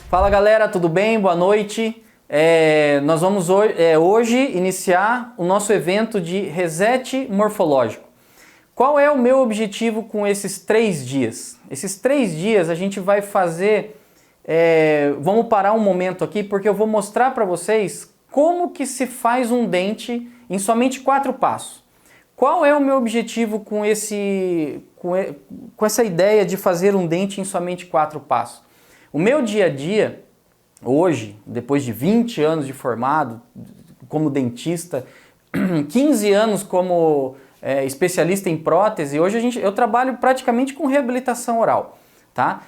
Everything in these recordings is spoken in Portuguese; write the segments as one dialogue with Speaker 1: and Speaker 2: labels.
Speaker 1: Fala galera, tudo bem? Boa noite. Nós vamos hoje iniciar o nosso evento de reset morfológico. Qual é o meu objetivo com esses 3 dias? Esses 3 dias a gente vai fazer... vamos parar um momento aqui porque eu vou mostrar para vocês como que se faz um dente em somente 4 passos. Qual é o meu objetivo com essa ideia de fazer um dente em somente 4 passos? O meu dia a dia, hoje, depois de 20 anos de formado como dentista, 15 anos como especialista em prótese, hoje eu trabalho praticamente com reabilitação oral. Tá?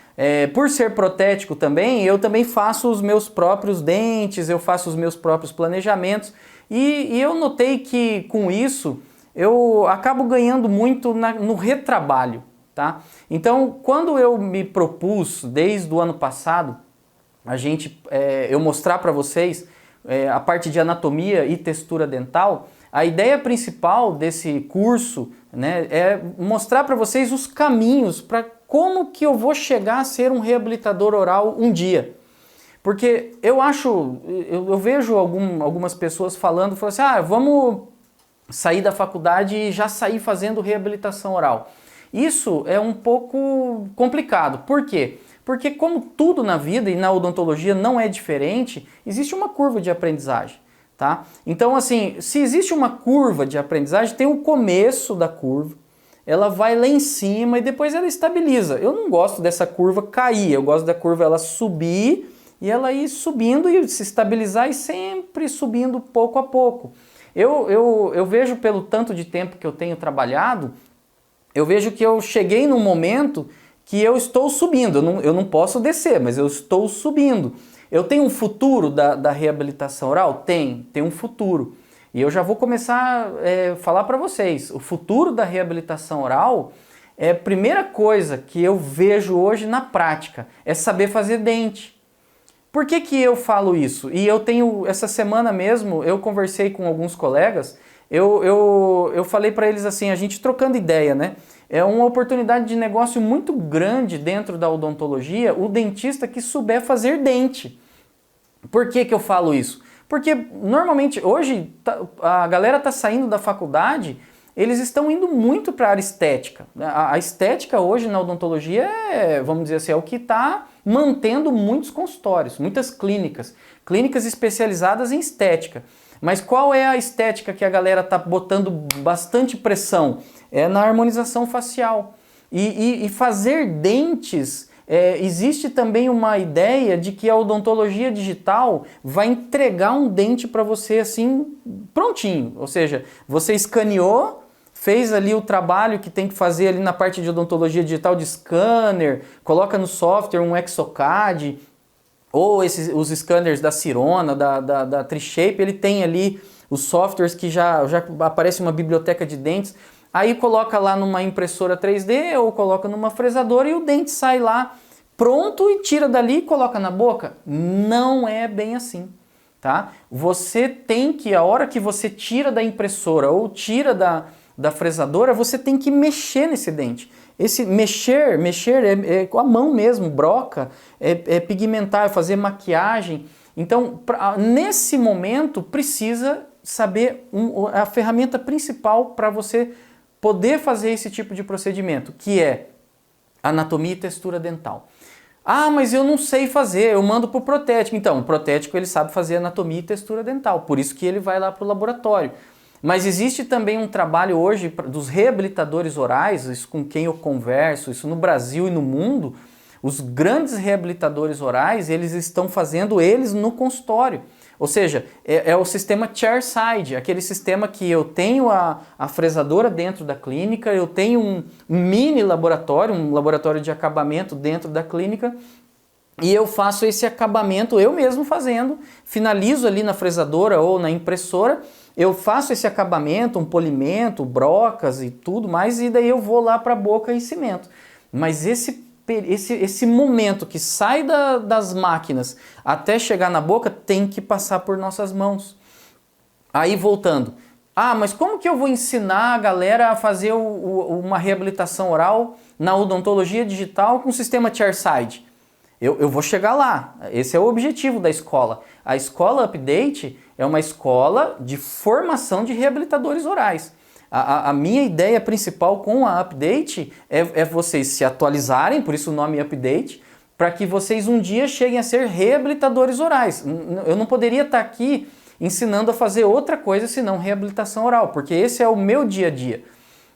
Speaker 1: Por ser protético também, eu também faço os meus próprios dentes, eu faço os meus próprios planejamentos e eu notei que com isso eu acabo ganhando muito no retrabalho. Tá? Então, quando eu me propus, desde o ano passado, eu mostrar para vocês a parte de anatomia e textura dental, a ideia principal desse curso, né, é mostrar para vocês os caminhos para como que eu vou chegar a ser um reabilitador oral um dia. Porque eu vejo algumas pessoas falando assim, vamos sair da faculdade e já sair fazendo reabilitação oral. Isso é um pouco complicado. Por quê? Porque como tudo na vida e na odontologia não é diferente, existe uma curva de aprendizagem. Tá? Então assim, se existe uma curva de aprendizagem, tem o começo da curva, ela vai lá em cima e depois ela estabiliza. Eu não gosto dessa curva cair, eu gosto da curva ela subir e ela ir subindo e se estabilizar e sempre subindo pouco a pouco. Eu vejo pelo tanto de tempo que eu tenho trabalhado, eu vejo que eu cheguei num momento que eu estou subindo, eu não posso descer, mas eu estou subindo. Eu tenho um futuro da reabilitação oral? Tem um futuro. E eu já vou começar a falar para vocês. O futuro da reabilitação oral a primeira coisa que eu vejo hoje na prática, é saber fazer dente. Por que que eu falo isso? E essa semana mesmo, eu conversei com alguns colegas, eu falei para eles assim, a gente trocando ideia, né? É uma oportunidade de negócio muito grande dentro da odontologia, o dentista que souber fazer dente. Por que que eu falo isso? Porque normalmente hoje a galera está saindo da faculdade, eles estão indo muito para a área estética. A estética hoje na odontologia vamos dizer assim, é o que está mantendo muitos consultórios, muitas clínicas especializadas em estética. Mas qual é a estética que a galera está botando bastante pressão? É na harmonização facial. E fazer dentes, existe também uma ideia de que a odontologia digital vai entregar um dente para você assim, prontinho. Ou seja, você escaneou, fez ali o trabalho que tem que fazer ali na parte de odontologia digital de scanner, coloca no software um Exocad, ou os scanners da Sirona, da Trishape, ele tem ali os softwares que já aparece uma biblioteca de dentes, aí coloca lá numa impressora 3D ou coloca numa fresadora e o dente sai lá pronto e tira dali e coloca na boca. Não é bem assim, tá? Você tem que, a hora que você tira da impressora ou tira da fresadora, você tem que mexer nesse dente. Esse mexer é com a mão mesmo, broca, pigmentar, é fazer maquiagem. Então, nesse momento, precisa saber a ferramenta principal para você poder fazer esse tipo de procedimento, que é anatomia e textura dental. Ah, mas eu não sei fazer, eu mando para o protético. Então, o protético ele sabe fazer anatomia e textura dental, por isso que ele vai lá para o laboratório. Mas existe também um trabalho hoje dos reabilitadores orais, isso com quem eu converso, isso no Brasil e no mundo, os grandes reabilitadores orais, eles estão fazendo eles no consultório. Ou seja, é o sistema chairside, aquele sistema que eu tenho a fresadora dentro da clínica, eu tenho um mini laboratório, um laboratório de acabamento dentro da clínica, e eu faço esse acabamento eu mesmo fazendo, finalizo ali na fresadora ou na impressora, eu faço esse acabamento, um polimento, brocas e tudo mais, e daí eu vou lá para a boca e cimento. Mas esse momento que sai das máquinas até chegar na boca tem que passar por nossas mãos. Aí voltando, mas como que eu vou ensinar a galera a fazer uma reabilitação oral na odontologia digital com o sistema chairside? Eu vou chegar lá, esse é o objetivo da escola. A escola Update é uma escola de formação de reabilitadores orais. A minha ideia principal com a Update é vocês se atualizarem, por isso o nome Update, para que vocês um dia cheguem a ser reabilitadores orais. Eu não poderia estar aqui ensinando a fazer outra coisa senão reabilitação oral, porque esse é o meu dia a dia.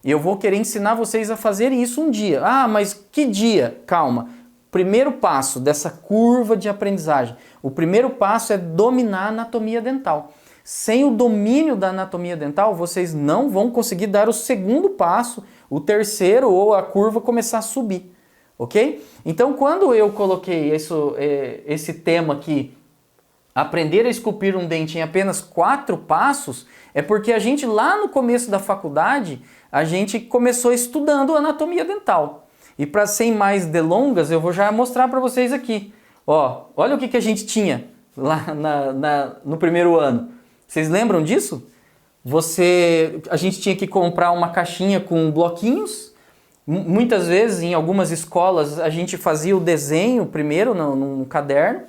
Speaker 1: E eu vou querer ensinar vocês a fazerem isso um dia. Ah, mas que dia? Calma. Primeiro passo dessa curva de aprendizagem. O primeiro passo é dominar a anatomia dental. Sem o domínio da anatomia dental, vocês não vão conseguir dar o segundo passo, o terceiro ou a curva começar a subir. Ok? Então, quando eu coloquei esse tema aqui, aprender a esculpir um dente em apenas 4 passos, é porque a gente lá no começo da faculdade, a gente começou estudando anatomia dental. E para sem mais delongas, eu vou já mostrar para vocês aqui. Ó, olha o que a gente tinha lá no primeiro ano. Vocês lembram disso? A gente tinha que comprar uma caixinha com bloquinhos. Muitas vezes, em algumas escolas, a gente fazia o desenho primeiro no caderno.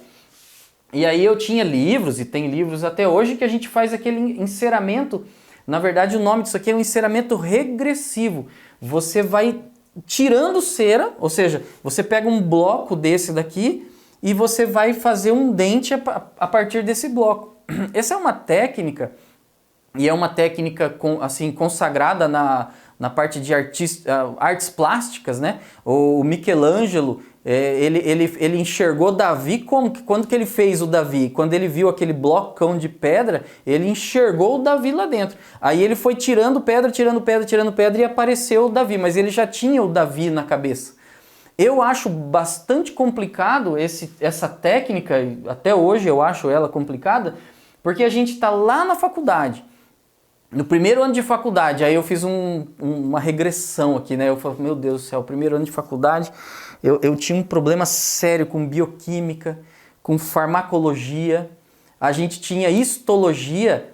Speaker 1: E aí eu tinha livros, e tem livros até hoje, que a gente faz aquele enceramento. Na verdade, o nome disso aqui é um enceramento regressivo. Você vai tirando cera, ou seja, você pega um bloco desse daqui e você vai fazer um dente a partir desse bloco. Essa é uma técnica, e é uma técnica assim, consagrada na parte de artes plásticas, né? O Michelangelo, ele enxergou Davi quando que ele fez o Davi? Quando ele viu aquele blocão de pedra, ele enxergou o Davi lá dentro. Aí ele foi tirando pedra e apareceu o Davi, mas ele já tinha o Davi na cabeça. Eu acho bastante complicado essa técnica, até hoje eu acho ela complicada, porque a gente está lá na faculdade. No primeiro ano de faculdade, aí eu fiz uma regressão aqui, né? Eu falei, meu Deus do céu, primeiro ano de faculdade, eu tinha um problema sério com bioquímica, com farmacologia, a gente tinha histologia,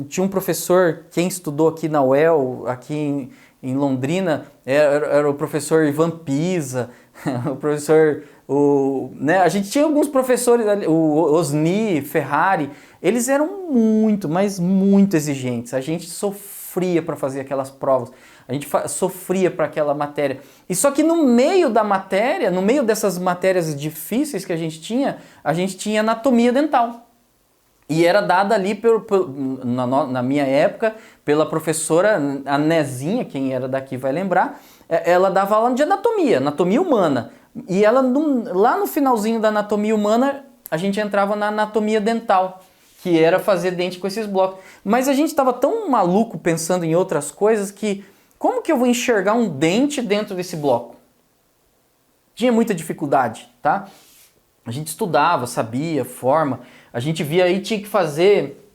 Speaker 1: tinha um professor, quem estudou aqui na UEL, aqui em Londrina, era o professor Ivan Pisa, o professor... né? A gente tinha alguns professores, o Osni, Ferrari, eles eram muito, mas muito exigentes. A gente sofria para fazer aquelas provas, a gente sofria para aquela matéria. E só que no meio da matéria, no meio dessas matérias difíceis que a gente tinha anatomia dental. E era dada ali, na minha época, pela professora, a Nezinha, quem era daqui vai lembrar, ela dava aula de anatomia humana. E ela, lá no finalzinho da anatomia humana, a gente entrava na anatomia dental, que era fazer dente com esses blocos. Mas a gente estava tão maluco pensando em outras coisas que, como que eu vou enxergar um dente dentro desse bloco? Tinha muita dificuldade, tá? A gente estudava, sabia, forma, a gente via aí, tinha que fazer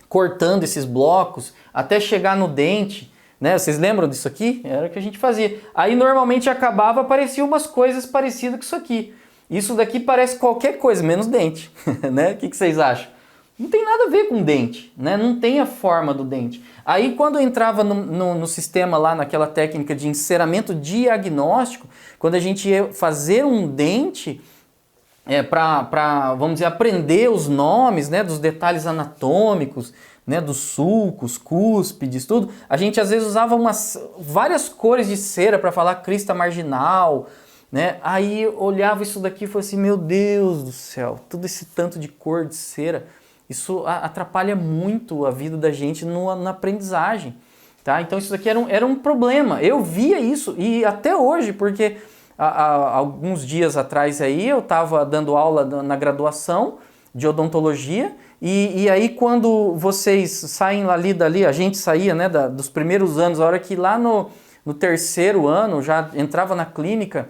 Speaker 1: cortando esses blocos até chegar no dente. Né? Vocês lembram disso aqui? Era o que a gente fazia. Aí normalmente acabava, apareciam umas coisas parecidas com isso aqui. Isso daqui parece qualquer coisa, menos dente. Né? O que vocês acham? Não tem nada a ver com dente, né? Não tem a forma do dente. Aí quando eu entrava no sistema lá, naquela técnica de enceramento diagnóstico, quando a gente ia fazer um dente... para, vamos dizer, aprender os nomes, né, dos detalhes anatômicos, né, dos sulcos, cúspides, tudo, a gente às vezes usava várias cores de cera para falar crista marginal, né? Aí eu olhava isso daqui e falei assim, meu Deus do céu, todo esse tanto de cor de cera, isso atrapalha muito a vida da gente na aprendizagem, tá? Então isso daqui era um problema, eu via isso, e até hoje, porque... Há alguns dias atrás aí eu estava dando aula na graduação de odontologia e aí quando vocês saem dali, a gente saía, né, dos primeiros anos, a hora que lá no terceiro ano já entrava na clínica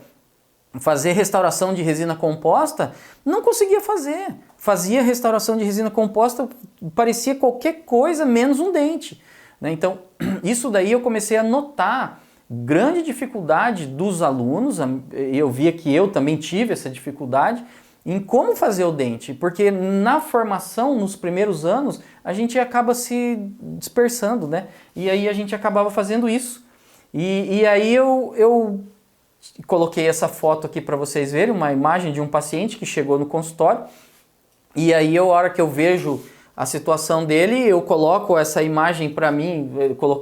Speaker 1: fazer restauração de resina composta, não conseguia fazer. Fazia restauração de resina composta, parecia qualquer coisa menos um dente, né? Então isso daí eu comecei a notar grande dificuldade dos alunos, eu via que eu também tive essa dificuldade em como fazer o dente, porque na formação, nos primeiros anos, a gente acaba se dispersando, né? E aí a gente acabava fazendo isso. E aí eu coloquei essa foto aqui para vocês verem, uma imagem de um paciente que chegou no consultório. E aí, a hora que eu vejo a situação dele, eu coloco essa imagem para mim,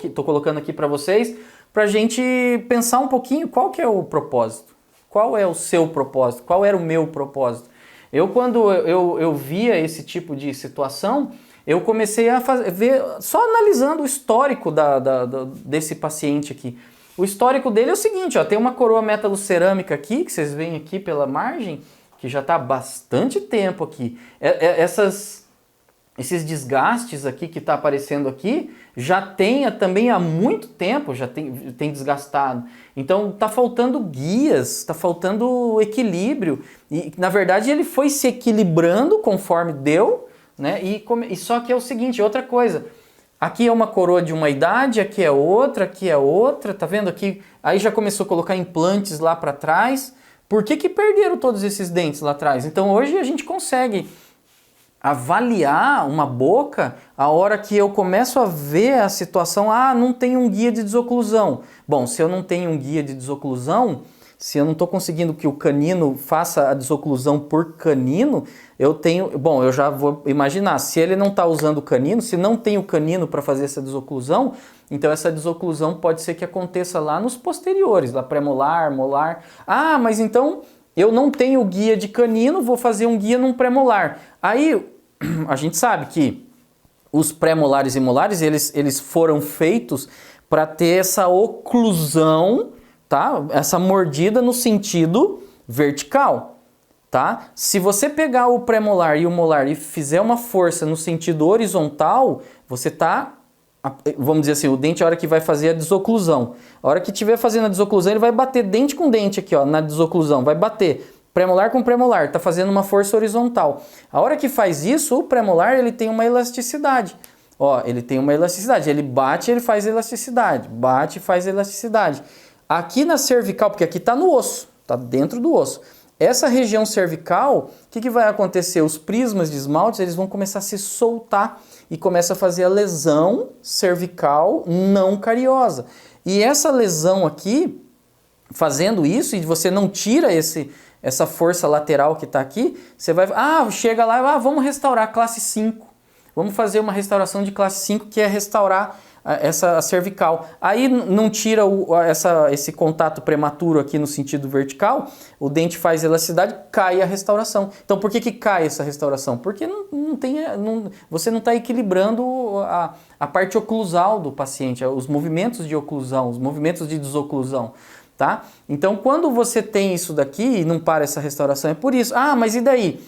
Speaker 1: estou colocando aqui para vocês, para a gente pensar um pouquinho qual que é o propósito. Qual é o seu propósito? Qual era o meu propósito? Quando eu via esse tipo de situação, eu comecei a ver, só analisando o histórico desse paciente aqui. O histórico dele é o seguinte, ó, tem uma coroa metalocerâmica aqui, que vocês veem aqui pela margem, que já está há bastante tempo aqui. Esses desgastes aqui que está aparecendo aqui, já tem também há muito tempo, já tem desgastado. Então está faltando guias, está faltando equilíbrio. E na verdade ele foi se equilibrando conforme deu, né? E só que é o seguinte, outra coisa... Aqui é uma coroa de uma idade, aqui é outra, tá vendo aqui? Aí já começou a colocar implantes lá para trás. Por que perderam todos esses dentes lá atrás? Então hoje a gente consegue avaliar uma boca a hora que eu começo a ver a situação, não tem um guia de desoclusão. Bom, se eu não tenho um guia de desoclusão, se eu não estou conseguindo que o canino faça a desoclusão por canino, eu já vou imaginar, se ele não está usando o canino, se não tem o canino para fazer essa desoclusão, então essa desoclusão pode ser que aconteça lá nos posteriores, lá premolar, molar. Mas então eu não tenho guia de canino, vou fazer um guia num premolar. Aí a gente sabe que os premolares e molares, eles foram feitos para ter essa oclusão, tá? Essa mordida no sentido vertical. Tá? Se você pegar o premolar e o molar e fizer uma força no sentido horizontal, você tá, vamos dizer assim, o dente é a hora que vai fazer a desoclusão. A hora que estiver fazendo a desoclusão, ele vai bater dente com dente aqui, ó, na desoclusão, vai bater premolar com premolar, tá fazendo uma força horizontal. A hora que faz isso, o premolar, ele tem uma elasticidade. Ó, ele tem uma elasticidade, ele bate, ele faz elasticidade, bate e faz elasticidade. Aqui na cervical, porque aqui tá no osso, tá dentro do osso. Essa região cervical, o que vai acontecer? Os prismas de esmaltes, eles vão começar a se soltar e começa a fazer a lesão cervical não cariosa. E essa lesão aqui, fazendo isso, e você não tira essa força lateral que está aqui, você vai... chega lá, vamos restaurar classe 5. Vamos fazer uma restauração de classe 5, que é restaurar essa cervical. Aí não tira esse contato prematuro aqui no sentido vertical, o dente faz elasticidade, cai a restauração. Então por que cai essa restauração? Porque você não está equilibrando a parte oclusal do paciente, os movimentos de oclusão, os movimentos de desoclusão. Tá? Então quando você tem isso daqui e não para essa restauração, é por isso. Mas e daí?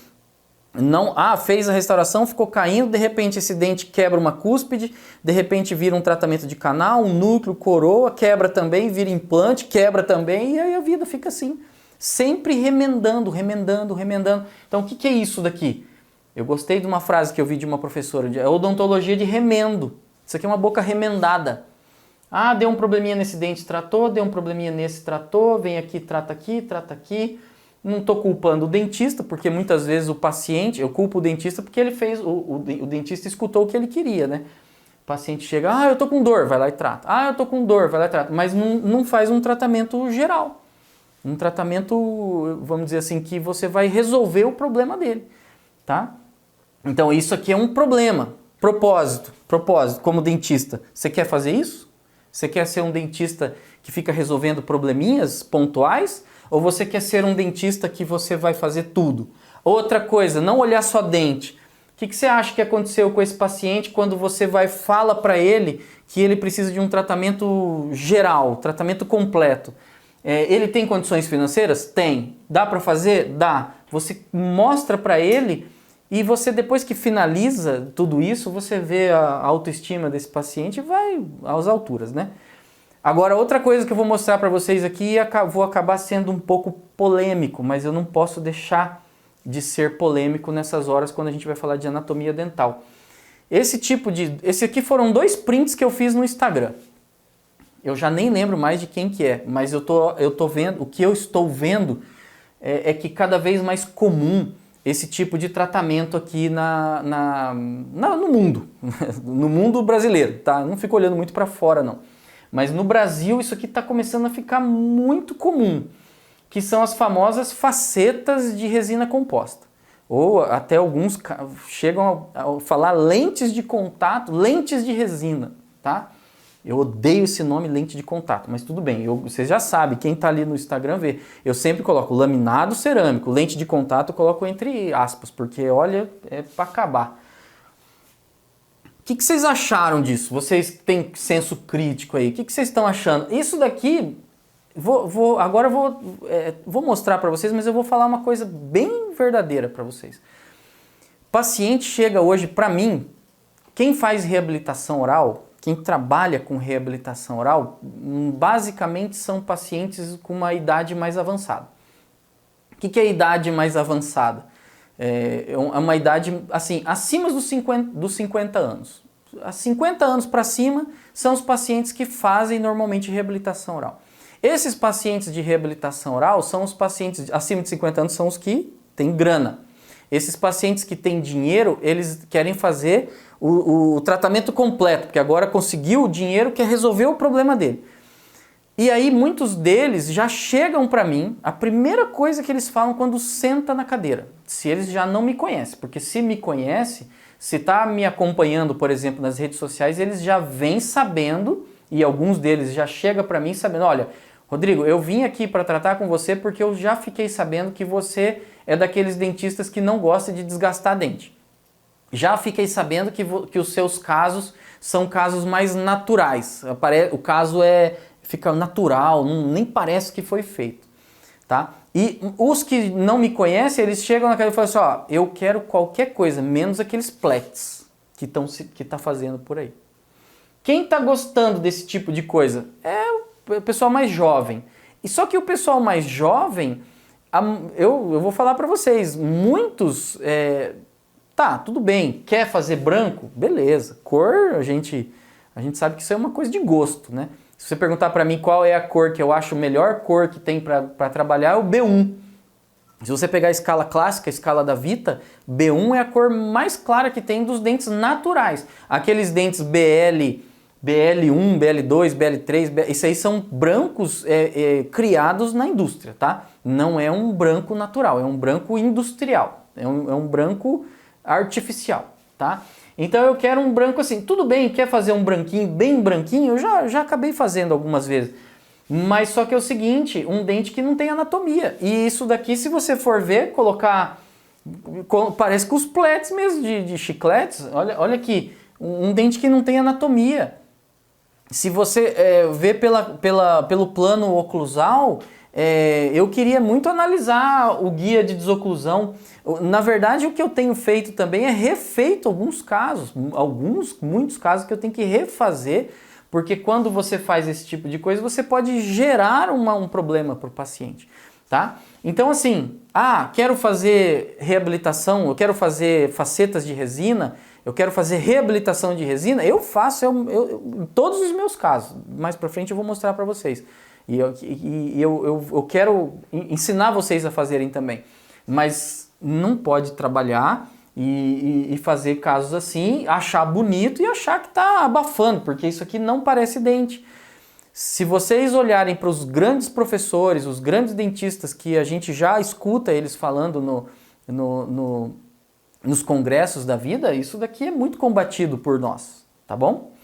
Speaker 1: Fez a restauração, ficou caindo, de repente esse dente quebra uma cúspide, de repente vira um tratamento de canal, um núcleo, coroa, quebra também, vira implante, quebra também, e aí a vida fica assim, sempre remendando. Então o que é isso daqui? Eu gostei de uma frase que eu vi de uma professora, é odontologia de remendo. Isso aqui é uma boca remendada. Deu um probleminha nesse dente, tratou, deu um probleminha nesse, tratou, vem aqui, trata aqui, trata aqui. Não estou culpando o dentista, porque muitas vezes o paciente, eu culpo o dentista porque ele fez, o dentista escutou o que ele queria, né? O paciente chega, eu estou com dor, vai lá e trata. Eu estou com dor, vai lá e trata. Mas não faz um tratamento geral. Um tratamento, vamos dizer assim, que você vai resolver o problema dele, tá? Então isso aqui é um problema. Propósito, como dentista. Você quer fazer isso? Você quer ser um dentista que fica resolvendo probleminhas pontuais? Ou você quer ser um dentista que você vai fazer tudo? Outra coisa, não olhar só dente. O que você acha que aconteceu com esse paciente quando você fala para ele que ele precisa de um tratamento geral, tratamento completo? Ele tem condições financeiras? Tem. Dá para fazer? Dá. Você mostra para ele e você, depois que finaliza tudo isso, você vê a autoestima desse paciente e vai às alturas, né? Agora, outra coisa que eu vou mostrar para vocês aqui, vou acabar sendo um pouco polêmico, mas eu não posso deixar de ser polêmico nessas horas quando a gente vai falar de anatomia dental. Esse aqui foram 2 prints que eu fiz no Instagram. Eu já nem lembro mais de quem que é, mas eu tô vendo, o que eu estou vendo é que cada vez mais comum esse tipo de tratamento aqui no mundo, no mundo brasileiro, tá? Não fico olhando muito para fora, não. Mas no Brasil isso aqui está começando a ficar muito comum. que são as famosas facetas de resina composta. Ou até alguns chegam a falar lentes de contato, lentes de resina, tá? Eu odeio esse nome lente de contato, mas tudo bem, vocês já sabem, quem está ali no Instagram vê. Eu sempre coloco laminado cerâmico, lente de contato eu coloco entre aspas, porque olha, é para acabar. O que vocês acharam disso? Vocês têm senso crítico aí, o que vocês estão achando? Isso daqui, agora eu vou mostrar para vocês, mas eu vou falar uma coisa bem verdadeira para vocês. Paciente chega hoje, para mim, quem faz reabilitação oral, quem trabalha com reabilitação oral, basicamente são pacientes com uma idade mais avançada. O que é a idade mais avançada? É uma idade, assim, acima dos 50 anos. A 50 anos para cima são os pacientes que fazem normalmente reabilitação oral. Esses pacientes de reabilitação oral são os pacientes acima de 50 anos, são os que têm grana. Esses pacientes que têm dinheiro, eles querem fazer o tratamento completo, porque agora conseguiu o dinheiro, quer resolver o problema dele. E aí muitos deles já chegam para mim, a primeira coisa que eles falam quando senta na cadeira, se eles já não me conhecem, porque se me conhece, se está me acompanhando, por exemplo, nas redes sociais, eles já vêm sabendo, e alguns deles já chegam para mim sabendo, olha, Rodrigo, eu vim aqui para tratar com você porque eu já fiquei sabendo que você é daqueles dentistas que não gosta de desgastar dente. Já fiquei sabendo que os seus casos são casos mais naturais. O caso fica natural, nem parece que foi feito. Tá? E os que não me conhecem, eles chegam na casa e falam assim, ó, eu quero qualquer coisa, menos aqueles plets que tá fazendo por aí. Quem está gostando desse tipo de coisa? É o pessoal mais jovem. E só que o pessoal mais jovem, eu vou falar para vocês, muitos... Tá, tudo bem, quer fazer branco? Beleza, cor, a gente sabe que isso é uma coisa de gosto, né? Se você perguntar para mim qual é a cor que eu acho a melhor cor que tem para trabalhar, é o B1. Se você pegar a escala clássica, a escala da Vita, B1 é a cor mais clara que tem dos dentes naturais. Aqueles dentes BL1, BL2, BL3, isso aí são brancos criados na indústria, tá? Não é um branco natural, é um branco industrial, é um branco artificial, tá? Então eu quero um branco assim, tudo bem, quer fazer um branquinho, bem branquinho, eu já acabei fazendo algumas vezes, mas só que é o seguinte, um dente que não tem anatomia, e isso daqui, se você for ver, colocar, parece com os plets mesmo de chicletes, olha aqui, um dente que não tem anatomia. Se você ver pelo plano oclusal, eu queria muito analisar o guia de desoclusão. Na verdade, o que eu tenho feito também é refeito alguns casos, muitos casos que eu tenho que refazer, porque quando você faz esse tipo de coisa, você pode gerar um problema para o paciente, tá? Então assim, quero fazer reabilitação, eu quero fazer facetas de resina, eu quero fazer reabilitação de resina, eu faço em todos os meus casos, mais para frente eu vou mostrar para vocês. E eu quero ensinar vocês a fazerem também, mas não pode trabalhar e fazer casos assim, achar bonito e achar que está abafando, porque isso aqui não parece dente. Se vocês olharem para os grandes professores, os grandes dentistas que a gente já escuta eles falando nos congressos da vida, isso daqui é muito combatido por nós, tá bom?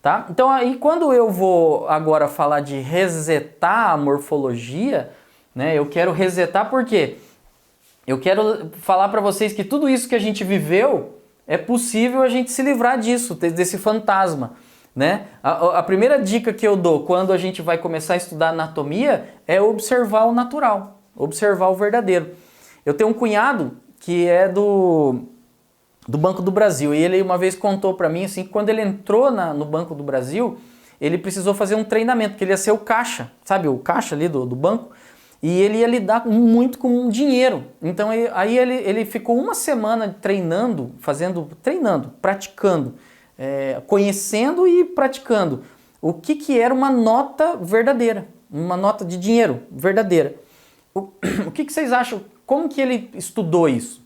Speaker 1: Tá? Então aí quando eu vou agora falar de resetar a morfologia, né, eu quero resetar porque eu quero falar para vocês que tudo isso que a gente viveu, é possível a gente se livrar disso, desse fantasma. Né? A primeira dica que eu dou quando a gente vai começar a estudar anatomia é observar o natural, observar o verdadeiro. Eu tenho um cunhado que é do Banco do Brasil e ele uma vez contou para mim assim, que quando ele entrou no Banco do Brasil, ele precisou fazer um treinamento, que ele ia ser o caixa, sabe, o caixa ali do banco, e ele ia lidar muito com dinheiro. Então aí ele ficou uma semana treinando, praticando, conhecendo e praticando o que era uma nota verdadeira, uma nota de dinheiro verdadeira. O que vocês acham? Como que ele estudou isso?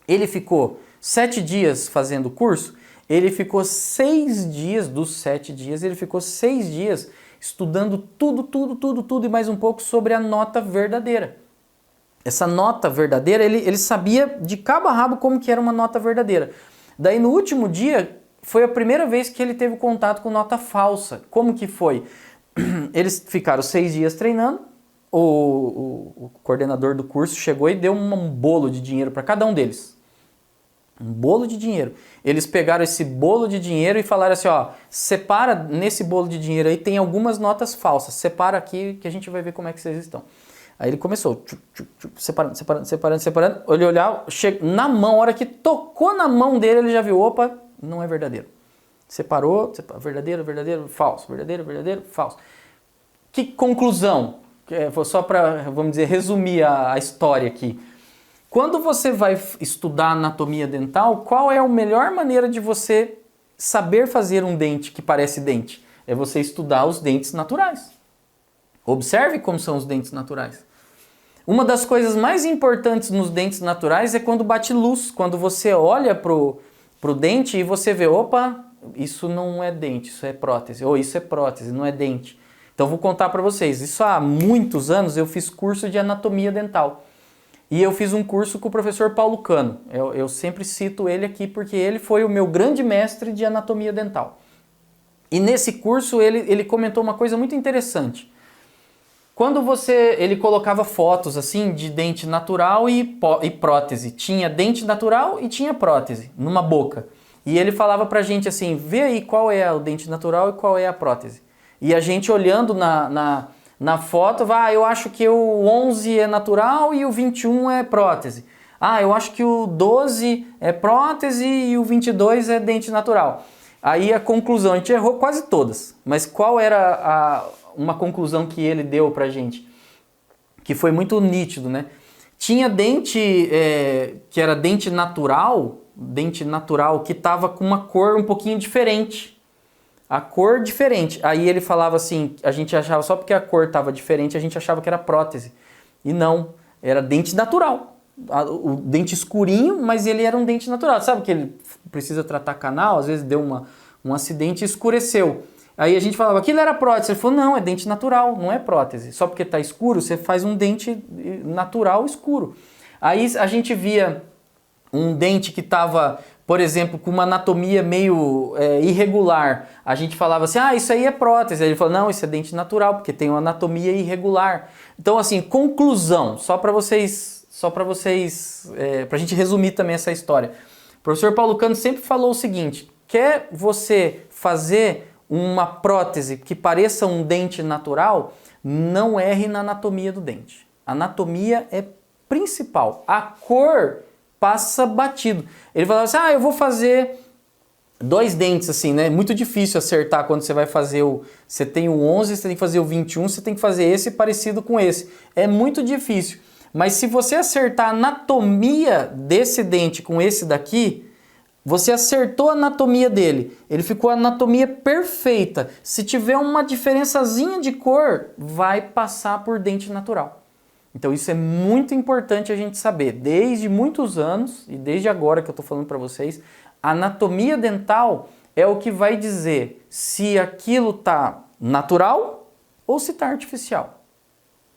Speaker 1: Ele ficou 7 dias fazendo o curso, ele ficou 6 dias, dos 7 dias, ele ficou 6 dias estudando tudo e mais um pouco sobre a nota verdadeira. Essa nota verdadeira, ele sabia de cabo a rabo como que era uma nota verdadeira. Daí no último dia, foi a primeira vez que ele teve contato com nota falsa. Como que foi? Eles ficaram 6 dias treinando, o coordenador do curso chegou e deu um bolo de dinheiro para cada um deles. Um bolo de dinheiro. Eles pegaram esse bolo de dinheiro e falaram assim, ó, separa nesse bolo de dinheiro aí, tem algumas notas falsas, separa aqui que a gente vai ver como é que vocês estão. Aí ele começou, separando, ele olhava, na mão, a hora que tocou na mão dele, ele já viu, opa, não é verdadeiro. Separou, verdadeiro, falso, verdadeiro, falso. Que conclusão? Só para, vamos dizer, resumir a história aqui. Quando você vai estudar anatomia dental, qual é a melhor maneira de você saber fazer um dente que parece dente? É você estudar os dentes naturais. Observe como são os dentes naturais. Uma das coisas mais importantes nos dentes naturais é quando bate luz, quando você olha pro dente e você vê, opa, isso não é dente, isso é prótese, ou isso é prótese, não é dente. Então vou contar para vocês, isso há muitos anos eu fiz curso de anatomia dental. E eu fiz um curso com o professor Paulo Cano. Eu sempre cito ele aqui porque ele foi o meu grande mestre de anatomia dental. E nesse curso ele comentou uma coisa muito interessante. Quando ele colocava fotos assim de dente natural e prótese. Tinha dente natural e tinha prótese numa boca. E ele falava pra gente assim, vê aí qual é o dente natural e qual é a prótese. E a gente olhando na foto, eu acho que o 11 é natural e o 21 é prótese. Eu acho que o 12 é prótese e o 22 é dente natural. Aí a conclusão, a gente errou quase todas. Mas qual era uma conclusão que ele deu pra gente? Que foi muito nítido, né? Tinha dente que era dente natural que estava com uma cor um pouquinho diferente. A cor diferente. Aí ele falava assim, a gente achava só porque a cor estava diferente, a gente achava que era prótese. E não, era dente natural. O dente escurinho, mas ele era um dente natural. Sabe que ele precisa tratar canal, às vezes deu um acidente e escureceu. Aí a gente falava, aquilo era prótese. Ele falou, não, é dente natural, não é prótese. Só porque está escuro, você faz um dente natural escuro. Aí a gente via um dente que estava, por exemplo, com uma anatomia meio irregular. A gente falava assim, isso aí é prótese. Aí ele falou, não, isso é dente natural, porque tem uma anatomia irregular. Então, assim, conclusão, pra gente resumir também essa história. O professor Paulo Cano sempre falou o seguinte, quer você fazer uma prótese que pareça um dente natural, não erre na anatomia do dente. A anatomia é principal. A cor passa batido. Ele falava assim, eu vou fazer 2 dentes assim, né? Muito difícil acertar quando você vai fazer você tem o 11, você tem que fazer o 21, você tem que fazer esse parecido com esse. É muito difícil. Mas se você acertar a anatomia desse dente com esse daqui, você acertou a anatomia dele. Ele ficou a anatomia perfeita. Se tiver uma diferençazinha de cor, vai passar por dente natural. Então isso é muito importante a gente saber. Desde muitos anos, e desde agora que eu estou falando para vocês, a anatomia dental é o que vai dizer se aquilo está natural ou se está artificial.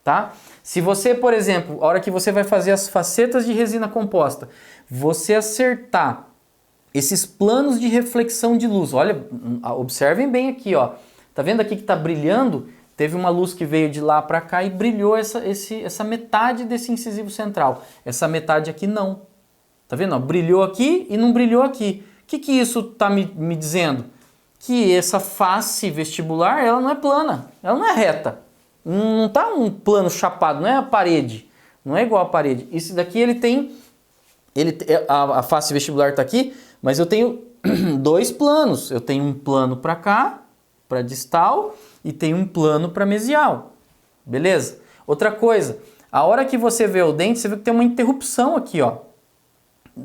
Speaker 1: Tá? Se você, por exemplo, a hora que você vai fazer as facetas de resina composta, você acertar esses planos de reflexão de luz, olha, observem bem aqui, ó. Tá vendo aqui que está brilhando? Teve uma luz que veio de lá para cá e brilhou essa metade desse incisivo central. Essa metade aqui não. Tá vendo? Ó, brilhou aqui e não brilhou aqui. O que isso está me dizendo? Que essa face vestibular, ela não é plana, ela não é reta. Não está um plano chapado, não é a parede. Não é igual a parede. Isso daqui a face vestibular está aqui, mas eu tenho 2 planos. Eu tenho um plano para cá, para distal, e tenho um plano para mesial. Beleza? Outra coisa, a hora que você vê o dente, você vê que tem uma interrupção aqui, ó.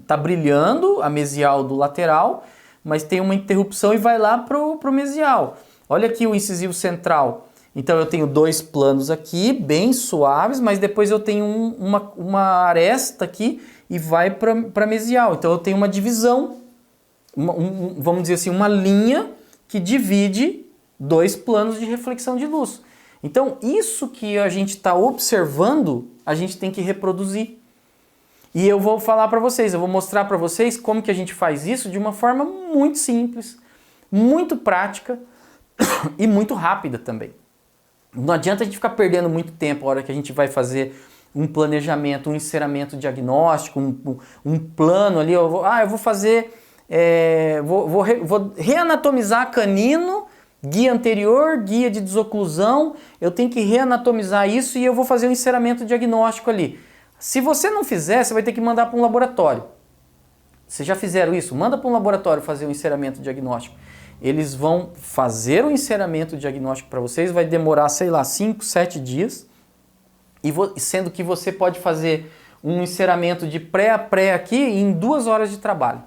Speaker 1: Tá brilhando a mesial do lateral, mas tem uma interrupção e vai lá pro mesial. Olha aqui o incisivo central. Então eu tenho 2 planos aqui, bem suaves, mas depois eu tenho uma aresta aqui e vai para mesial. Então eu tenho uma divisão, vamos dizer assim, uma linha que divide 2 planos de reflexão de luz. Então, isso que a gente está observando, a gente tem que reproduzir. E eu vou falar para vocês, eu vou mostrar para vocês como que a gente faz isso de uma forma muito simples, muito prática e muito rápida também. Não adianta a gente ficar perdendo muito tempo a hora que a gente vai fazer um planejamento, um enceramento diagnóstico, um plano ali. Eu vou fazer, vou reanatomizar canino, guia anterior, guia de desoclusão, eu tenho que reanatomizar isso e eu vou fazer um enceramento diagnóstico ali. Se você não fizer, você vai ter que mandar para um laboratório. Vocês já fizeram isso? Manda para um laboratório fazer um enceramento diagnóstico. Eles vão fazer o enceramento diagnóstico para vocês, vai demorar, sei lá, 5, 7 dias, sendo que você pode fazer um enceramento de pré a pré aqui em 2 horas de trabalho.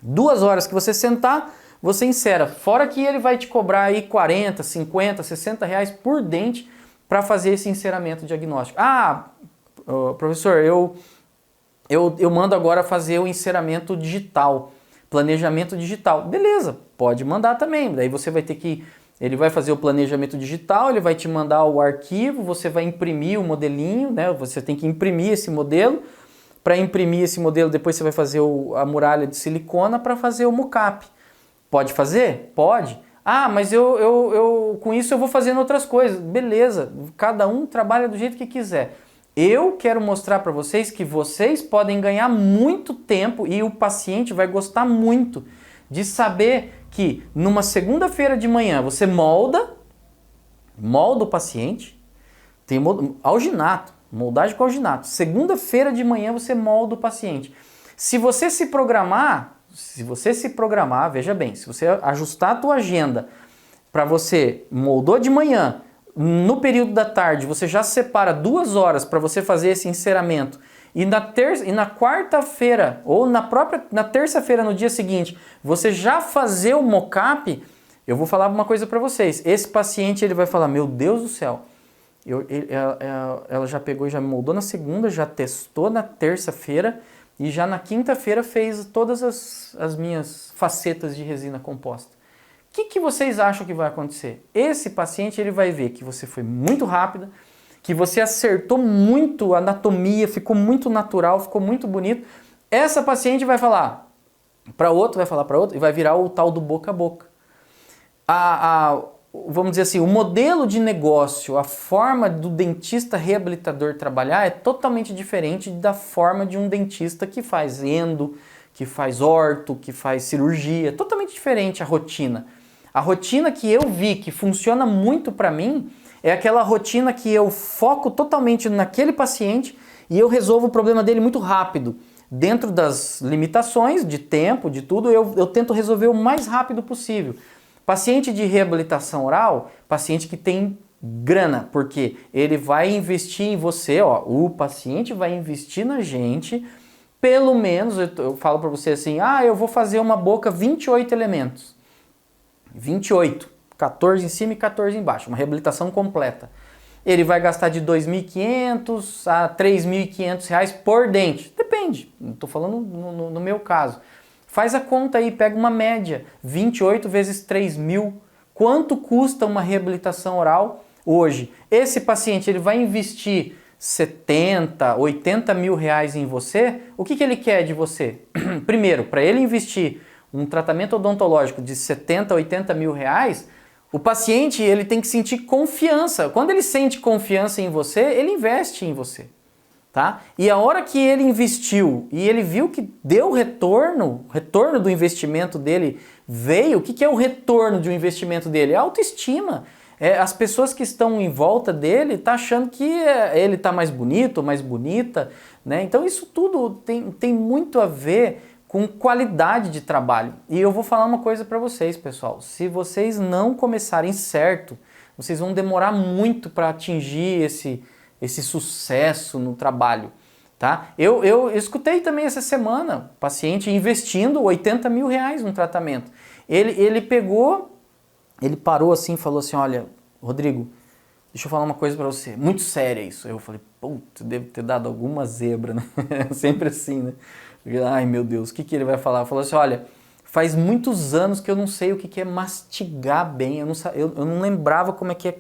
Speaker 1: 2 horas que você sentar, você encera. Fora que ele vai te cobrar aí 40, 50, 60 reais por dente para fazer esse enceramento diagnóstico. Professor, eu mando agora fazer o enceramento digital, planejamento digital. Beleza, pode mandar também. Daí você vai ter que... Ele vai fazer o planejamento digital, ele vai te mandar o arquivo, você vai imprimir o modelinho, né? Você tem que imprimir esse modelo. Para imprimir esse modelo, depois você vai fazer a muralha de silicona para fazer o mockup. Pode fazer? Pode. Mas eu com isso eu vou fazendo outras coisas. Beleza, cada um trabalha do jeito que quiser. Eu quero mostrar para vocês que vocês podem ganhar muito tempo e o paciente vai gostar muito de saber que numa segunda-feira de manhã você molda o paciente, tem alginato, moldagem com alginato. Segunda-feira de manhã você molda o paciente. Se você se programar, veja bem, se você ajustar a tua agenda para você moldou de manhã, no período da tarde você já separa 2 horas para você fazer esse enceramento e na quarta-feira ou na terça-feira no dia seguinte você já fazer o mockup, eu vou falar uma coisa para vocês. Esse paciente ele vai falar, meu Deus do céu, ela já pegou e já me moldou na segunda, já testou na terça-feira e já na quinta-feira fez todas as minhas facetas de resina composta. O que vocês acham que vai acontecer? Esse paciente ele vai ver que você foi muito rápida, que você acertou muito a anatomia, ficou muito natural, ficou muito bonito. Essa paciente vai falar para outro, e vai virar o tal do boca a boca. Vamos dizer assim, o modelo de negócio, a forma do dentista reabilitador trabalhar é totalmente diferente da forma de um dentista que faz endo, que faz orto, que faz cirurgia. Totalmente diferente a rotina. A rotina que eu vi que funciona muito para mim é aquela rotina que eu foco totalmente naquele paciente e eu resolvo o problema dele muito rápido. Dentro das limitações de tempo, de tudo, eu tento resolver o mais rápido possível. Paciente de reabilitação oral, paciente que tem grana, porque ele vai investir em você, o paciente vai investir na gente, pelo menos, eu falo para você assim, eu vou fazer uma boca 28 elementos. 28, 14 em cima e 14 embaixo, uma reabilitação completa. Ele vai gastar de R$ 2.500 a R$ 3.500 por dente. Depende, estou falando no meu caso. Faz a conta aí, pega uma média, 28 vezes 3.000. Quanto custa uma reabilitação oral hoje? Esse paciente ele vai investir 70, 80 mil reais em você. O que ele quer de você? Primeiro, para ele investir um tratamento odontológico de 70, 80 mil reais, o paciente ele tem que sentir confiança. Quando ele sente confiança em você, ele investe em você. Tá? E a hora que ele investiu e ele viu que deu retorno do investimento dele veio, o que é o retorno de um investimento dele? É a autoestima. As pessoas que estão em volta dele estão achando que ele está mais bonito ou mais bonita, né? Então isso tudo tem muito a ver com qualidade de trabalho. E eu vou falar uma coisa para vocês, pessoal. Se vocês não começarem certo, vocês vão demorar muito para atingir esse sucesso no trabalho, tá? Eu escutei também essa semana, paciente investindo 80 mil reais no tratamento. Ele parou assim e falou assim, olha, Rodrigo, deixa eu falar uma coisa para você, muito séria isso. Eu falei, putz, deve ter dado alguma zebra, né? Sempre assim, né? Ai, meu Deus, o que ele vai falar? Falou assim, olha, Faz muitos anos que eu não sei o que é mastigar bem. Eu não lembrava como é que é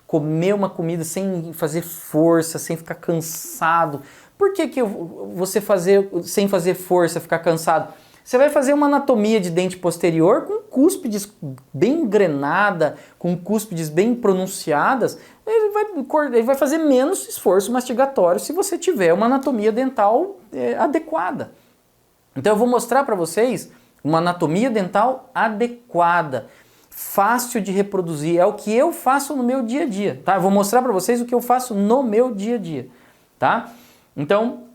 Speaker 1: comer uma comida sem fazer força, sem ficar cansado. Por que você fazer sem fazer força, ficar cansado? Você vai fazer uma anatomia de dente posterior com cúspides bem engrenada, com cúspides bem pronunciadas. Ele vai fazer menos esforço mastigatório se você tiver uma anatomia dental adequada. Então eu vou mostrar para vocês uma anatomia dental adequada, fácil de reproduzir. É o que eu faço no meu dia a dia, tá? Eu vou mostrar para vocês o que eu faço no meu dia a dia, tá? Então,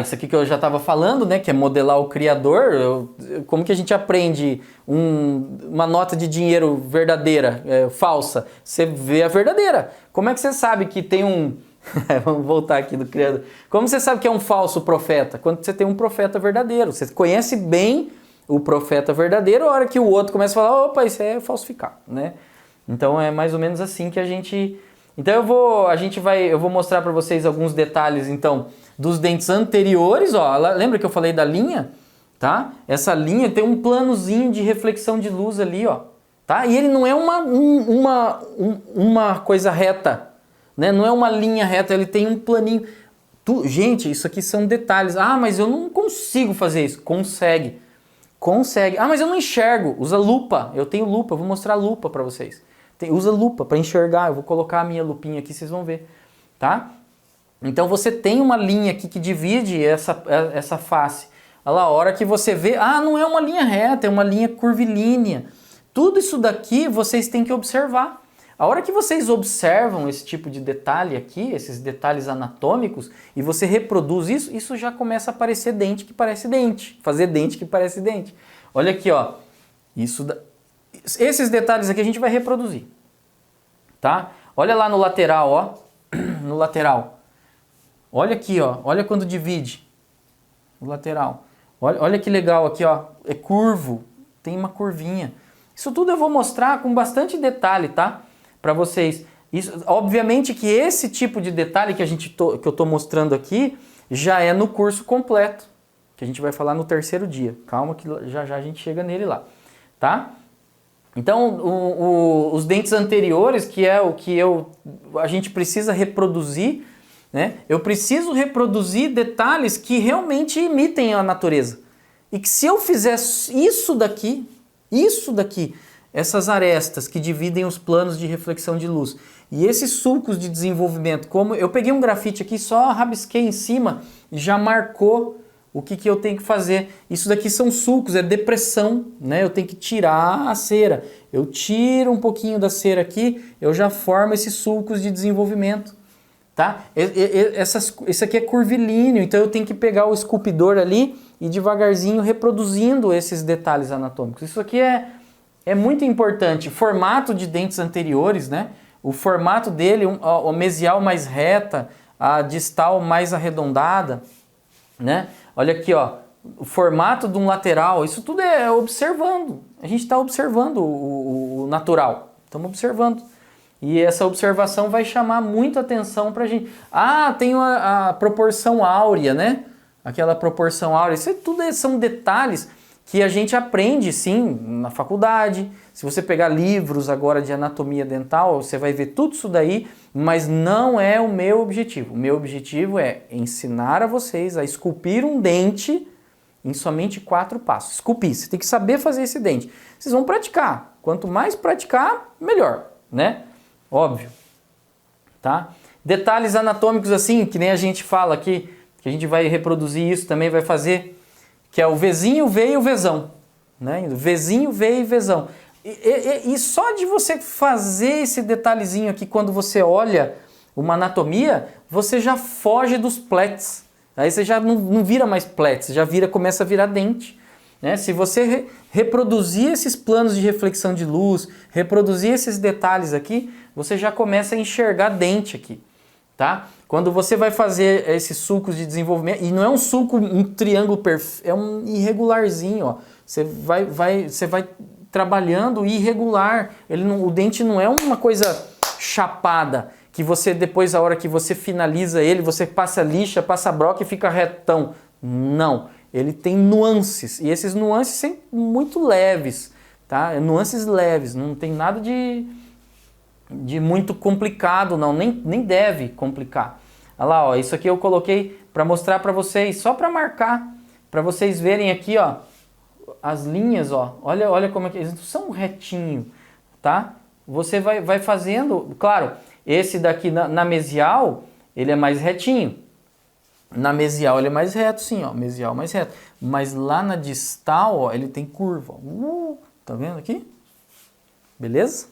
Speaker 1: isso aqui que eu já estava falando, né, que é modelar o criador. Como que a gente aprende uma nota de dinheiro verdadeira, falsa? Você vê a verdadeira. Como é que você sabe que tem um... Vamos voltar aqui do criador. Como você sabe que é um falso profeta? Quando você tem um profeta verdadeiro. Você conhece bem o profeta verdadeiro, a hora que o outro começa a falar, opa, isso é falsificado, né? Então é mais ou menos assim que a gente... Então eu vou mostrar para vocês alguns detalhes, então, dos dentes anteriores, ó. Lembra que eu falei da linha? Tá? Essa linha tem um planozinho de reflexão de luz ali, ó. Tá? E ele não é uma coisa reta, né? Não é uma linha reta, ele tem um planinho. Gente, isso aqui são detalhes. Mas eu não consigo fazer isso. Consegue. Mas eu não enxergo. Usa lupa. Eu tenho lupa, eu vou mostrar a lupa para vocês. Usa lupa para enxergar. Eu vou colocar a minha lupinha aqui, vocês vão ver. Tá? Então você tem uma linha aqui que divide essa face. Olha lá, a hora que você vê, não é uma linha reta, é uma linha curvilínea. Tudo isso daqui vocês têm que observar. A hora que vocês observam esse tipo de detalhe aqui, esses detalhes anatômicos, e você reproduz isso já começa a parecer dente que parece dente. Fazer dente que parece dente. Olha aqui, ó. Esses detalhes aqui a gente vai reproduzir. Tá? Olha lá no lateral, ó. No lateral. Olha aqui, ó. Olha quando divide. O lateral. Olha que legal aqui, ó. É curvo. Tem uma curvinha. Isso tudo eu vou mostrar com bastante detalhe, tá? Para vocês. Obviamente que esse tipo de detalhe que eu tô mostrando aqui já é no curso completo, que a gente vai falar no terceiro dia. Calma que já a gente chega nele lá, tá? Então, os dentes anteriores, que é o que a gente precisa reproduzir, né? Eu preciso reproduzir detalhes que realmente imitem a natureza. E que se eu fizer isso daqui, essas arestas que dividem os planos de reflexão de luz e esses sulcos de desenvolvimento, como eu peguei um grafite aqui, só rabisquei em cima e já marcou o que eu tenho que fazer. Isso daqui são sulcos, é depressão, né? Eu tenho que tirar a cera. Eu tiro um pouquinho da cera aqui, eu já formo esses sulcos de desenvolvimento, tá? Esse aqui é curvilíneo, então eu tenho que pegar o esculpidor ali e devagarzinho reproduzindo esses detalhes anatômicos. Isso aqui é muito importante. Formato de dentes anteriores, né? O formato dele, a mesial mais reta, a distal mais arredondada, né? Olha aqui, ó, o formato de um lateral, isso tudo é observando. A gente está observando o natural. Estamos observando. E essa observação vai chamar muito atenção pra gente. Tem a proporção áurea, né? Aquela proporção áurea. Isso tudo são detalhes que a gente aprende, sim, na faculdade. Se você pegar livros agora de anatomia dental, você vai ver tudo isso daí, mas não é o meu objetivo. O meu objetivo é ensinar a vocês a esculpir um dente em somente 4 passos. Esculpir, você tem que saber fazer esse dente. Vocês vão praticar. Quanto mais praticar, melhor, né? Óbvio. Tá? Detalhes anatômicos assim, que nem a gente fala aqui, que a gente vai reproduzir isso, também vai fazer, que é o Vzinho, V e o Vzão. Né? Vzinho, V e Vzão. E só de você fazer esse detalhezinho aqui, quando você olha uma anatomia, você já foge dos pletes. Aí você já não vira mais pletes, já começa a virar dente. Né? Se você reproduzir esses planos de reflexão de luz, reproduzir esses detalhes aqui, você já começa a enxergar dente aqui. Tá? Quando você vai fazer esses sulcos de desenvolvimento, e não é um sulco, um triângulo perfeito, é um irregularzinho, ó. Você vai trabalhando irregular. O dente não é uma coisa chapada, que você depois, a hora que você finaliza ele, você passa lixa, passa broca e fica retão. Não. ele tem nuances, e esses nuances são muito leves, tá? Nuances leves, não tem nada de muito complicado não, nem deve complicar. Olha lá, ó, isso aqui eu coloquei para mostrar para vocês, só para marcar, para vocês verem aqui, ó, as linhas, ó, olha como é que eles são retinho, tá? Você vai fazendo, claro, esse daqui na mesial, ele é mais retinho. Na mesial ele é mais reto, sim, ó, mesial mais reto. Mas lá na distal, ó, ele tem curva. Tá vendo aqui? Beleza?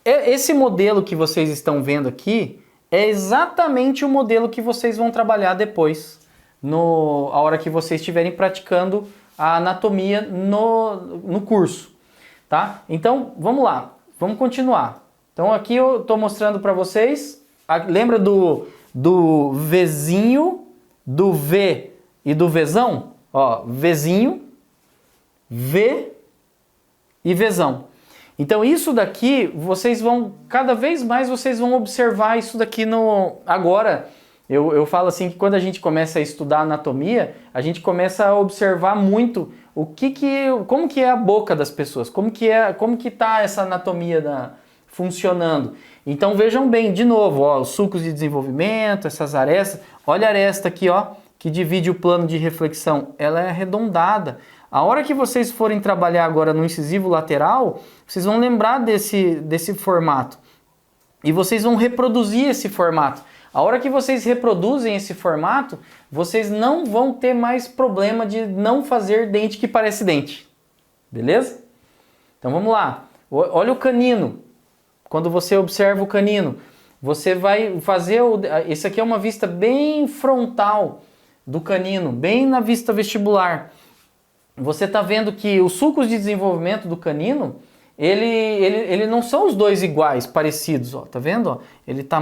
Speaker 1: Esse modelo que vocês estão vendo aqui é exatamente o modelo que vocês vão trabalhar depois, a hora que vocês estiverem praticando a anatomia no curso, tá? Então, vamos lá, vamos continuar. Então, aqui eu estou mostrando para vocês, lembra do Vzinho, do V e do Vzão? Ó, Vzinho, V e Vzão. Então isso daqui, vocês vão, cada vez mais vocês vão observar isso daqui agora. Eu falo assim que quando a gente começa a estudar anatomia, a gente começa a observar muito como que é a boca das pessoas, como que tá essa anatomia funcionando. Então vejam bem, de novo, ó, os sulcos de desenvolvimento, essas arestas. Olha a aresta aqui, ó, que divide o plano de reflexão. Ela é arredondada. A hora que vocês forem trabalhar agora no incisivo lateral, vocês vão lembrar desse formato. E vocês vão reproduzir esse formato. A hora que vocês reproduzem esse formato, vocês não vão ter mais problema de não fazer dente que parece dente. Beleza? Então vamos lá. Olha o canino. Quando você observa o canino, você vai fazer... Esse aqui é uma vista bem frontal do canino, bem na vista vestibular. Você está vendo que os sulcos de desenvolvimento do canino, ele não são os dois iguais, parecidos, ó, tá vendo? Ó? Ele está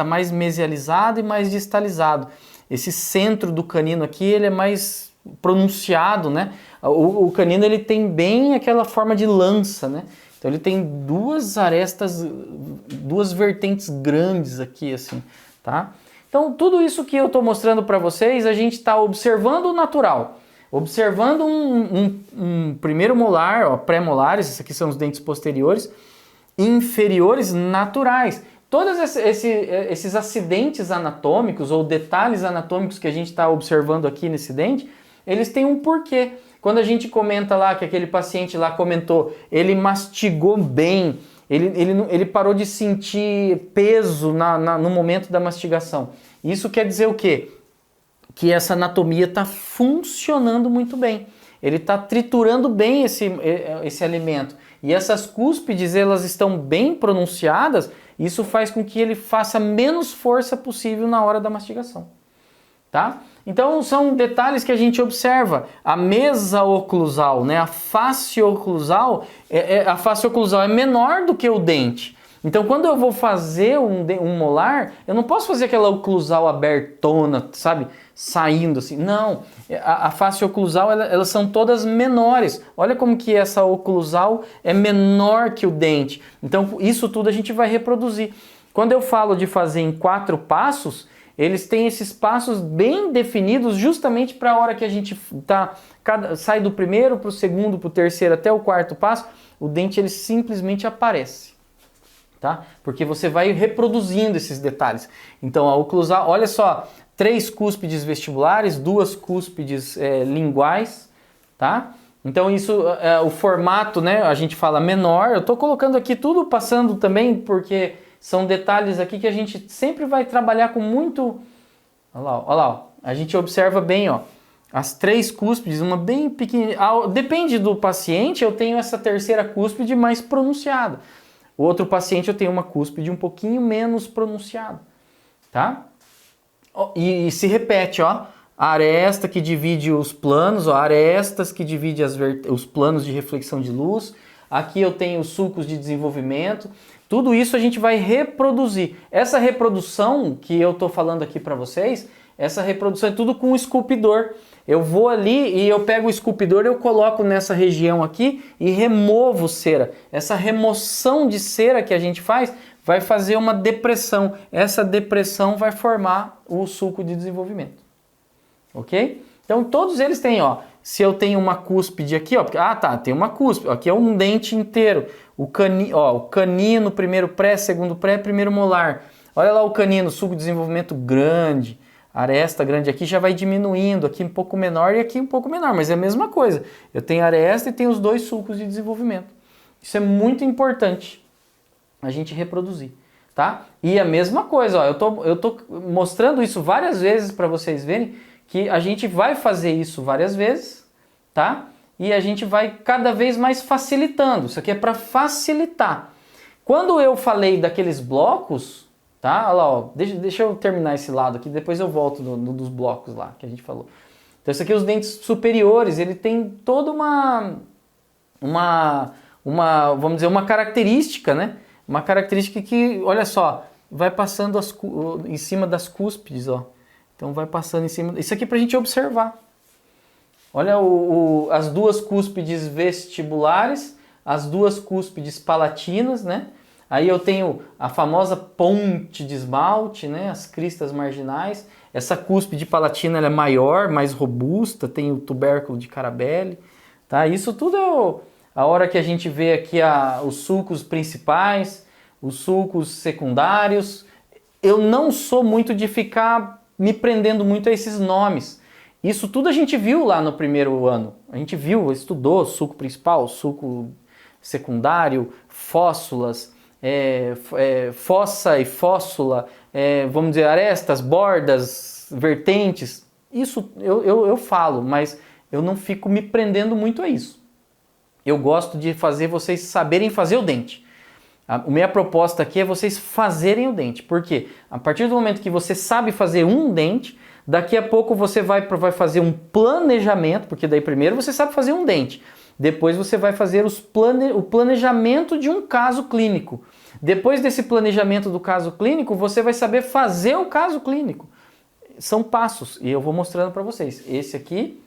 Speaker 1: mais mesializado e mais distalizado. Esse centro do canino aqui, ele é mais pronunciado, né? O canino, ele tem bem aquela forma de lança, né? Então ele tem duas arestas, duas vertentes grandes aqui, assim, tá? Então tudo isso que eu estou mostrando para vocês, a gente está observando o natural. Observando um primeiro molar, ó, pré-molares, esses aqui são os dentes posteriores, inferiores naturais. Todos esses acidentes anatômicos ou detalhes anatômicos que a gente está observando aqui nesse dente, eles têm um porquê. Quando a gente comenta lá, que aquele paciente lá comentou, ele mastigou bem, ele parou de sentir peso no momento da mastigação. Isso quer dizer o quê? Que essa anatomia está funcionando muito bem. Ele está triturando bem esse alimento. E essas cúspides, elas estão bem pronunciadas, isso faz com que ele faça menos força possível na hora da mastigação. Tá? Então são detalhes que a gente observa. A mesa oclusal, né? A face oclusal é menor do que o dente. Então, quando eu vou fazer um molar, eu não posso fazer aquela oclusal abertona, sabe? Saindo assim. Não. A face oclusal, elas são todas menores. Olha como que essa oclusal é menor que o dente. Então, isso tudo a gente vai reproduzir. Quando eu falo de fazer em 4 passos, eles têm esses passos bem definidos justamente para a hora que a gente sai do primeiro para o segundo, para o terceiro até o 4º passo, o dente ele simplesmente aparece. Tá? Porque você vai reproduzindo esses detalhes. Então a oclusal, olha só, 3 cúspides vestibulares, 2 cúspides linguais, tá? Então isso, o formato, né, a gente fala menor, eu estou colocando aqui tudo passando também, porque são detalhes aqui que a gente sempre vai trabalhar com muito... Olha lá, ó, a gente observa bem, ó, as 3 cúspides, uma bem pequenininha, depende do paciente, eu tenho essa terceira cúspide mais pronunciada. O outro paciente eu tenho uma cúspide um pouquinho menos pronunciada, tá? E se repete, ó, a aresta que divide os planos, ó, arestas que divide os planos de reflexão de luz. Aqui eu tenho os sulcos de desenvolvimento. Tudo isso a gente vai reproduzir. Essa reprodução que eu tô falando aqui para vocês, essa reprodução é tudo com o esculpidor. Eu vou ali e eu pego o esculpidor, eu coloco nessa região aqui e removo cera. Essa remoção de cera que a gente faz vai fazer uma depressão. Essa depressão vai formar o sulco de desenvolvimento. ok? Então todos eles têm, ó, se eu tenho uma cúspide aqui, ó, tem uma cúspide, aqui é um dente inteiro, o canino, primeiro pré, segundo pré, primeiro molar, olha lá o canino, subdesenvolvimento grande, aresta grande, aqui já vai diminuindo, aqui um pouco menor e aqui um pouco menor, mas é a mesma coisa, eu tenho aresta e tenho os dois sulcos de desenvolvimento, isso é muito importante a gente reproduzir, tá? E a mesma coisa, ó, eu tô mostrando isso várias vezes para vocês verem, que a gente vai fazer isso várias vezes, tá? E a gente vai cada vez mais facilitando. Isso aqui é para facilitar. Quando eu falei daqueles blocos, tá? Olha lá, ó, deixa eu terminar esse lado aqui, depois eu volto no dos blocos lá que a gente falou. Então, isso aqui, os dentes superiores, ele tem toda vamos dizer, uma característica, né? Uma característica que, olha só, vai passando em cima das cúspides, ó. Então vai passando em cima. Isso aqui para a gente observar. Olha as duas cúspides vestibulares, as duas cúspides palatinas, né? Aí eu tenho a famosa ponte de esmalte, né? As cristas marginais. Essa cúspide palatina ela é maior, mais robusta, tem o tubérculo de Carabelli, tá? Isso tudo é a hora que a gente vê aqui os sulcos principais, os sulcos secundários. Eu não sou muito de ficar me prendendo muito a esses nomes. Isso tudo a gente viu lá no primeiro ano. A gente viu, estudou sulco principal, sulco secundário, fóssulas, fossa e fóssula, vamos dizer, arestas, bordas, vertentes. Isso eu falo, mas eu não fico me prendendo muito a isso. Eu gosto de fazer vocês saberem fazer o dente. A minha proposta aqui é vocês fazerem o dente, porque a partir do momento que você sabe fazer um dente, daqui a pouco você vai fazer um planejamento, porque daí primeiro você sabe fazer um dente, depois você vai fazer o planejamento de um caso clínico. Depois desse planejamento do caso clínico, você vai saber fazer o caso clínico. São passos e eu vou mostrando para vocês. Esse aqui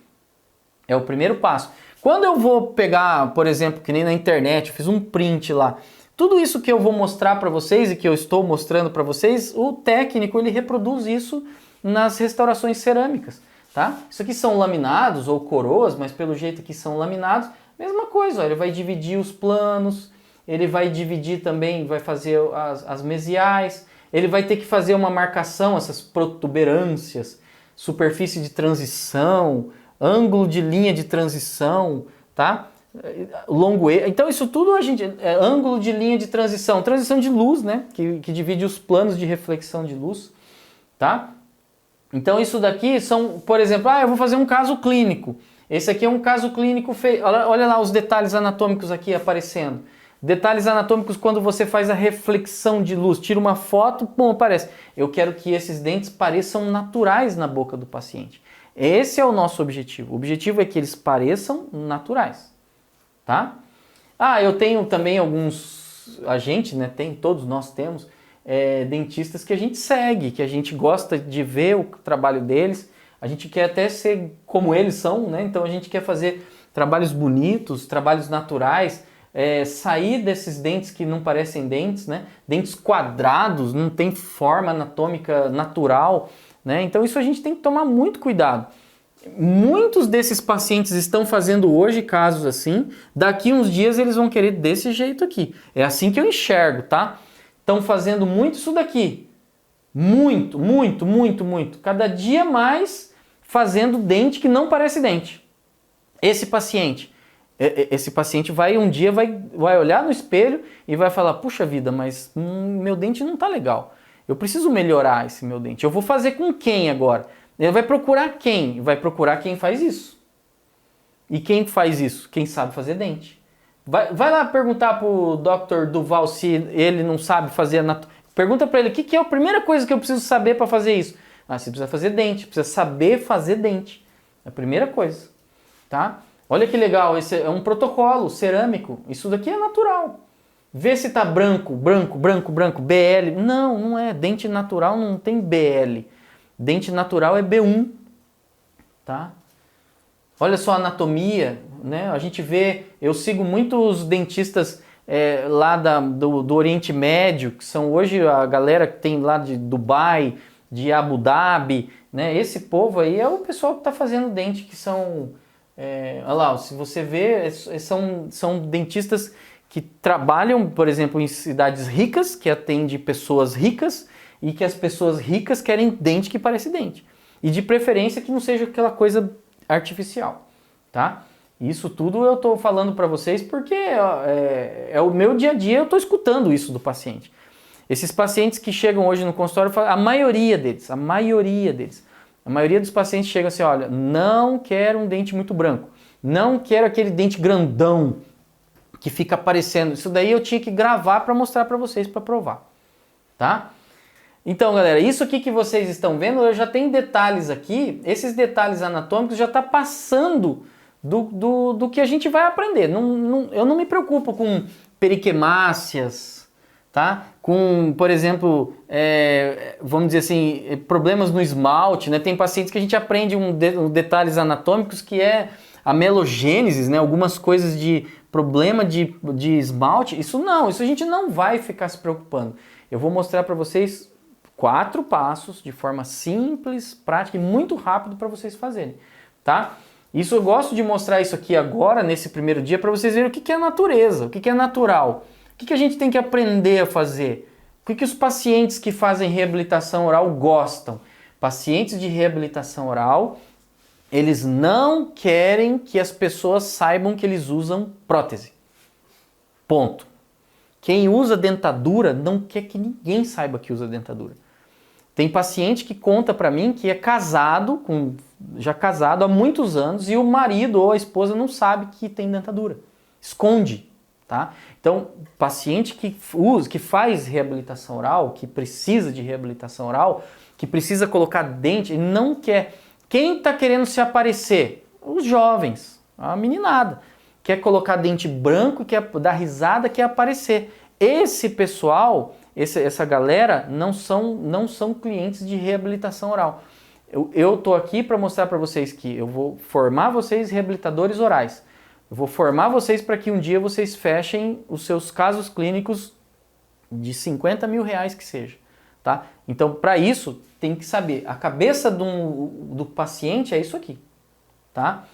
Speaker 1: é o primeiro passo. Quando eu vou pegar, por exemplo, que nem na internet, eu fiz um print lá, tudo isso que eu vou mostrar para vocês e que eu estou mostrando para vocês, o técnico ele reproduz isso nas restaurações cerâmicas, tá? Isso aqui são laminados ou coroas, mas pelo jeito que são laminados, mesma coisa, ó, ele vai dividir os planos, ele vai dividir também, vai fazer as mesiais, ele vai ter que fazer uma marcação, essas protuberâncias, superfície de transição, ângulo de linha de transição, tá? Longo E. Então isso tudo a gente ângulo de linha de transição de luz, né? Que divide os planos de reflexão de luz, tá? Então isso daqui são, por exemplo, eu vou fazer um caso clínico. Esse aqui é um caso clínico feito. Olha lá os detalhes anatômicos aqui aparecendo. Detalhes anatômicos quando você faz a reflexão de luz, tira uma foto, pum, aparece. Eu quero que esses dentes pareçam naturais na boca do paciente. Esse é o nosso objetivo. O objetivo é que eles pareçam naturais, tá? Eu tenho também todos nós temos dentistas que a gente segue, que a gente gosta de ver o trabalho deles, a gente quer até ser como eles são, né? Então a gente quer fazer trabalhos bonitos, trabalhos naturais, sair desses dentes que não parecem dentes, né? Dentes quadrados, não tem forma anatômica natural, né? Então isso a gente tem que tomar muito cuidado. Muitos desses pacientes estão fazendo hoje casos assim, daqui uns dias eles vão querer desse jeito aqui. É assim que eu enxergo, tá? Estão fazendo muito isso daqui. Muito, muito, muito, muito. Cada dia mais fazendo dente que não parece dente. Esse paciente um dia vai olhar no espelho e vai falar, puxa vida, mas meu dente não tá legal. Eu preciso melhorar esse meu dente. Eu vou fazer com quem agora? Ele vai procurar quem? Vai procurar quem faz isso. E quem faz isso? Quem sabe fazer dente. Vai lá perguntar pro Dr. Duval se ele não sabe fazer Pergunta para ele o que é a primeira coisa que eu preciso saber para fazer isso. Você precisa fazer dente, precisa saber fazer dente. É a primeira coisa, tá? Olha que legal, esse é um protocolo cerâmico. Isso daqui é natural. Vê se tá branco, BL. Não é. Dente natural não tem BL. Dente natural é B1, tá? Olha só a anatomia, né? A gente vê, eu sigo muitos dentistas lá do Oriente Médio, que são hoje a galera que tem lá de Dubai, de Abu Dhabi, né? Esse povo aí é o pessoal que está fazendo dente, que são... olha lá, se você vê, são dentistas que trabalham, por exemplo, em cidades ricas, que atende pessoas ricas, e que as pessoas ricas querem dente que parece dente. E de preferência que não seja aquela coisa artificial, tá? Isso tudo eu estou falando para vocês porque é o meu dia a dia, eu estou escutando isso do paciente. Esses pacientes que chegam hoje no consultório, a maioria dos pacientes chegam assim, olha, não quero um dente muito branco, não quero aquele dente grandão que fica aparecendo. Isso daí eu tinha que gravar para mostrar para vocês, para provar, tá? Então, galera, isso aqui que vocês estão vendo, eu já tenho detalhes aqui, esses detalhes anatômicos já está passando do que a gente vai aprender. Eu não me preocupo com periquemácias, tá? Com, por exemplo, vamos dizer assim, problemas no esmalte, né? Tem pacientes que a gente aprende detalhes anatômicos que é a melogênese, né? Algumas coisas de problema de esmalte. Isso a gente não vai ficar se preocupando. Eu vou mostrar para vocês 4 passos de forma simples, prática e muito rápido para vocês fazerem, tá? Isso eu gosto de mostrar isso aqui agora, nesse primeiro dia, para vocês verem o que é natureza, o que é natural, o que a gente tem que aprender a fazer, o que os pacientes que fazem reabilitação oral gostam. Pacientes de reabilitação oral, eles não querem que as pessoas saibam que eles usam prótese. Ponto. Quem usa dentadura não quer que ninguém saiba que usa dentadura. Tem paciente que conta para mim que é casado, já casado há muitos anos, e o marido ou a esposa não sabe que tem dentadura. Esconde, tá? Então, paciente que faz reabilitação oral, que precisa de reabilitação oral, que precisa colocar dente, não quer. Quem está querendo se aparecer? Os jovens, a meninada. Quer colocar dente branco, quer dar risada, quer aparecer. Esse pessoal, essa galera, não são clientes de reabilitação oral. Eu estou aqui para mostrar para vocês que eu vou formar vocês reabilitadores orais. Eu vou formar vocês para que um dia vocês fechem os seus casos clínicos de 50 mil reais que seja. Tá? Então, para isso, tem que saber. A cabeça do paciente é isso aqui. Tá?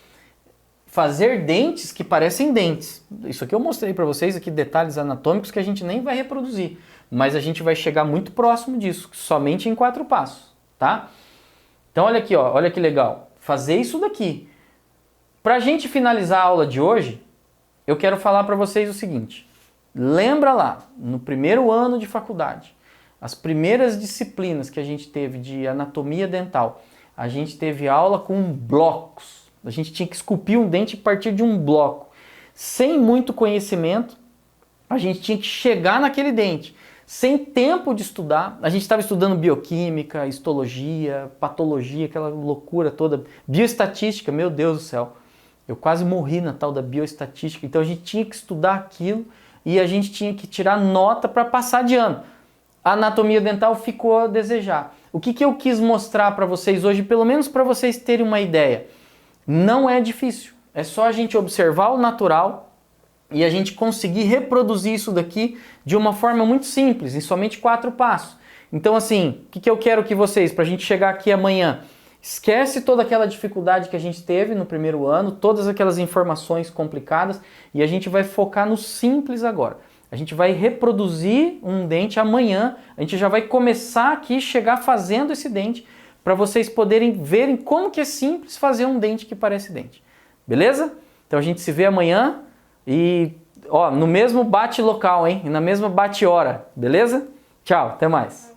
Speaker 1: Fazer dentes que parecem dentes. Isso aqui eu mostrei para vocês aqui detalhes anatômicos que a gente nem vai reproduzir, mas a gente vai chegar muito próximo disso, somente em 4 passos, tá? Então olha aqui, ó, olha que legal. Fazer isso daqui. Para a gente finalizar a aula de hoje, eu quero falar para vocês o seguinte. Lembra lá, no primeiro ano de faculdade, as primeiras disciplinas que a gente teve de anatomia dental, a gente teve aula com blocos. A gente tinha que esculpir um dente a partir de um bloco. Sem muito conhecimento, a gente tinha que chegar naquele dente. Sem tempo de estudar, a gente estava estudando bioquímica, histologia, patologia, aquela loucura toda. Bioestatística, meu Deus do céu. Eu quase morri na tal da bioestatística. Então a gente tinha que estudar aquilo e a gente tinha que tirar nota para passar de ano. A anatomia dental ficou a desejar. O que eu quis mostrar para vocês hoje, pelo menos para vocês terem uma ideia? Não é difícil, é só a gente observar o natural e a gente conseguir reproduzir isso daqui de uma forma muito simples, em somente 4 passos. Então assim, o que eu quero que vocês, para a gente chegar aqui amanhã, esquece toda aquela dificuldade que a gente teve no primeiro ano, todas aquelas informações complicadas e a gente vai focar no simples agora. A gente vai reproduzir um dente amanhã, a gente já vai começar aqui, chegar fazendo esse dente, para vocês poderem verem como que é simples fazer um dente que parece dente. Beleza? Então a gente se vê amanhã e no mesmo bate local, hein? E na mesma bate hora. Beleza? Tchau, até mais.